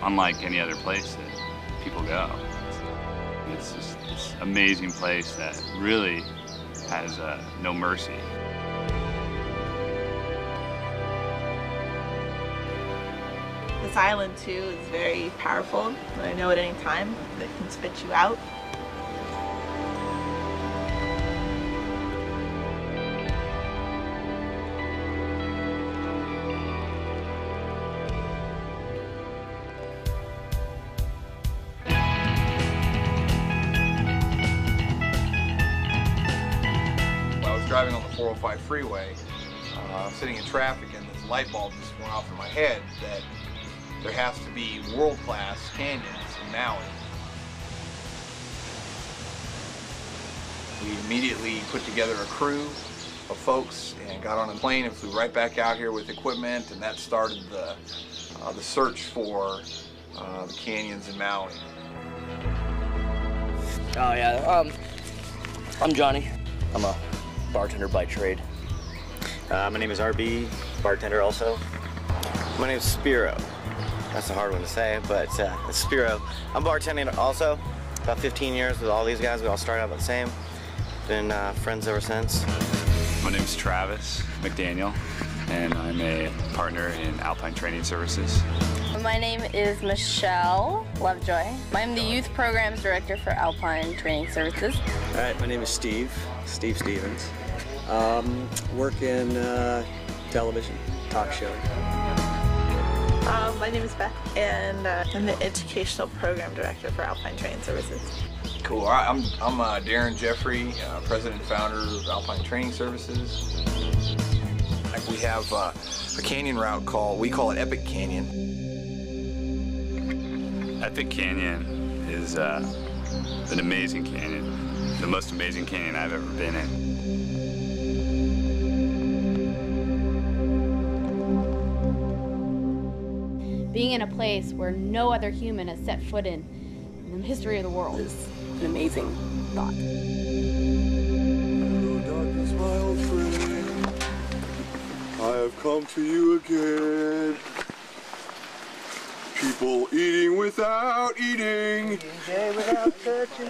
unlike any other place that people go. It's just this amazing place that really has no mercy. This island too is very powerful. I know at any time it can spit you out. Driving on the 405 freeway, sitting in traffic, and this light bulb just went off in my head that there has to be world-class canyons in Maui. We immediately put together a crew of folks and got on a plane and flew right back out here with equipment, and that started the search for the canyons in Maui. Oh yeah, I'm Johnny. I'm a bartender by trade. My name is RB, bartender also. My name is Spiro. That's a hard one to say, but it's Spiro. I'm bartending also. About 15 years with all these guys. We all started out about the same. Been friends ever since. My name is Travis McDaniel, and I'm a partner in Alpine Training Services. My name is Michelle Lovejoy. I'm the Youth Programs Director for Alpine Training Services. All right, my name is Steve Stevens. Work in television, talk show. My name is Beth, and I'm the Educational Program Director for Alpine Training Services. Cool. All right, I'm Darren Jeffrey, President and Founder of Alpine Training Services. We have a canyon route we call it Epic Canyon. Epic Canyon is an amazing canyon, the most amazing canyon I've ever been in. Being in a place where no other human has set foot in the history of the world is an amazing thought. Hello, darkness, my old friend. I have come to you again. People eating without eating.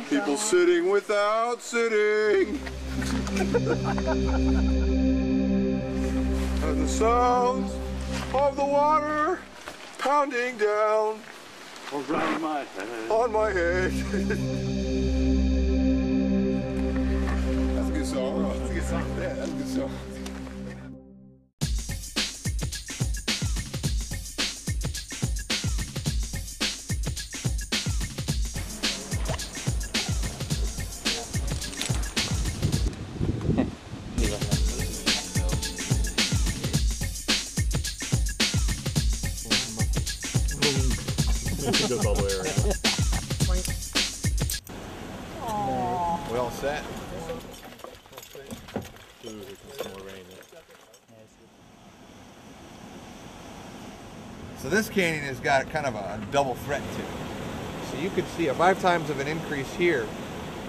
People sitting without sitting. And the sounds of the water pounding down around my head. On my head. That's a good song. That's a good song. Yeah, that's a good song. It goes all the way around. We all set? So this canyon has got kind of a double threat to it. So you could see a 5 times of an increase here,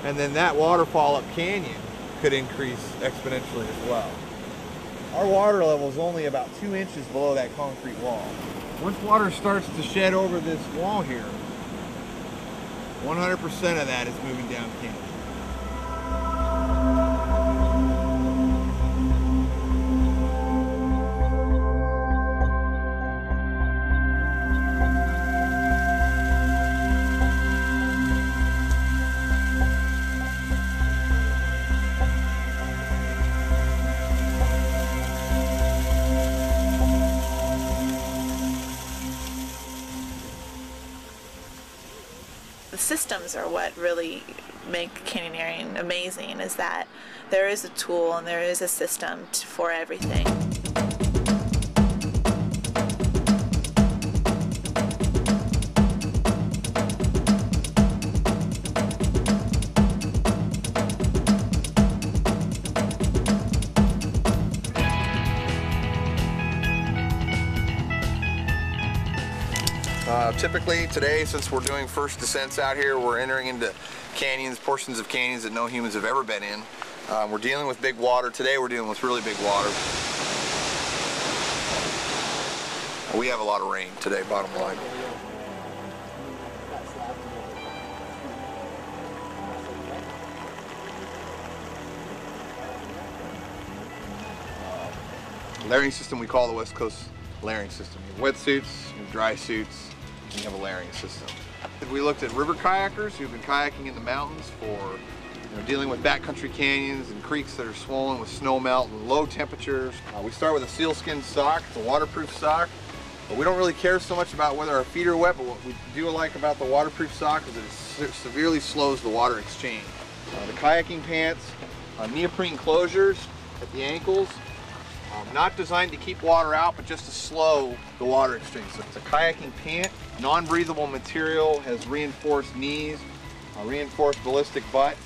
and then that waterfall up canyon could increase exponentially as well. Our water level is only about 2 inches below that concrete wall. Once water starts to shed over this wall here, 100% of that is moving down canyon. The systems are what really make canyoneering amazing, is that there is a tool and there is a system for everything. Typically today, since we're doing first descents out here, we're entering into canyons, portions of canyons that no humans have ever been in. We're dealing with big water. Today we're dealing with really big water. We have a lot of rain today, bottom line. Layering system we call the West Coast layering system. You have wetsuits, you have dry suits, and you have a layering system. We looked at river kayakers who've been kayaking in the mountains for dealing with backcountry canyons and creeks that are swollen with snow melt and low temperatures. We start with a sealskin sock. It's a waterproof sock. But we don't really care so much about whether our feet are wet, but what we do like about the waterproof sock is that it severely slows the water exchange. The kayaking pants, neoprene closures at the ankles, not designed to keep water out, but just to slow the water exchange. So it's a kayaking pant, non-breathable material, has reinforced knees, a reinforced ballistic butt.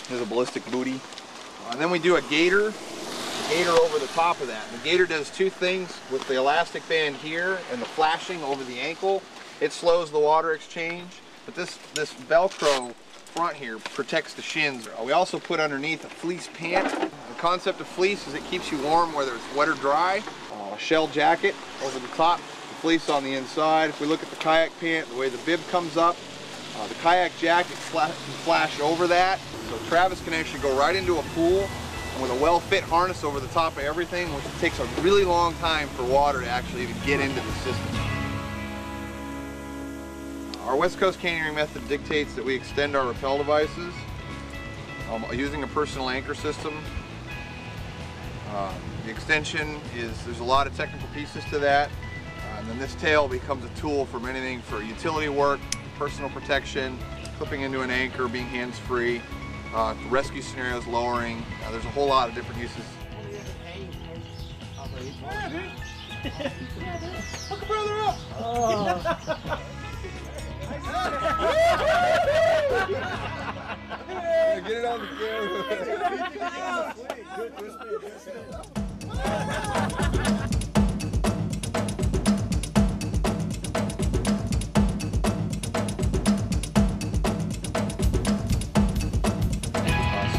There's a ballistic booty. And then we do a gaiter over the top of that. The gaiter does two things with the elastic band here and the flashing over the ankle. It slows the water exchange, but this Velcro front here protects the shins. We also put underneath a fleece pant. The concept of fleece is it keeps you warm whether it's wet or dry. A shell jacket over the top, the fleece on the inside. If we look at the kayak pant, the way the bib comes up, the kayak jacket can flash over that. So Travis can actually go right into a pool and with a well-fit harness over the top of everything, which takes a really long time for water to actually even get into the system. Our West Coast canyoneering method dictates that we extend our rappel devices using a personal anchor system. The extension there's a lot of technical pieces to that. And then this tail becomes a tool for anything for utility work, personal protection, clipping into an anchor, being hands-free, rescue scenarios, lowering. There's a whole lot of different uses. Hook a brother up! Oh. Get it on the camera.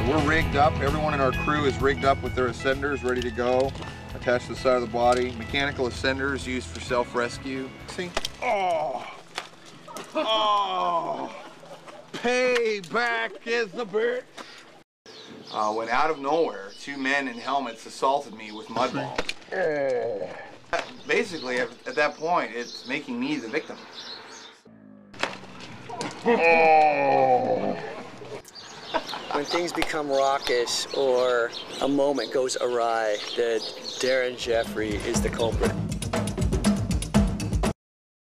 We're rigged up. Everyone in our crew is rigged up with their ascenders ready to go, attached to the side of the body. Mechanical ascenders used for self-rescue. See? Oh! Oh! Payback is the bitch! When out of nowhere, two men in helmets assaulted me with mud balls. Basically, at that point, it's making me the victim. Oh! When things become raucous or a moment goes awry, that Darren Jeffrey is the culprit.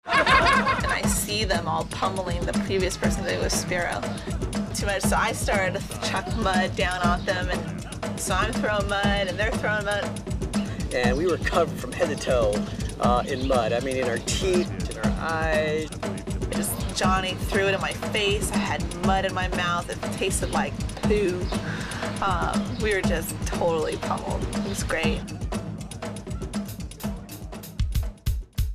And I see them all pummeling the previous person that was Spiro. Too much, so I started to chuck mud down on them, and so I'm throwing mud and they're throwing mud. And we were covered from head to toe in mud. I mean, in our teeth, in our eyes. Johnny threw it in my face. I had mud in my mouth. It tasted like poo. We were just totally pummeled. It was great.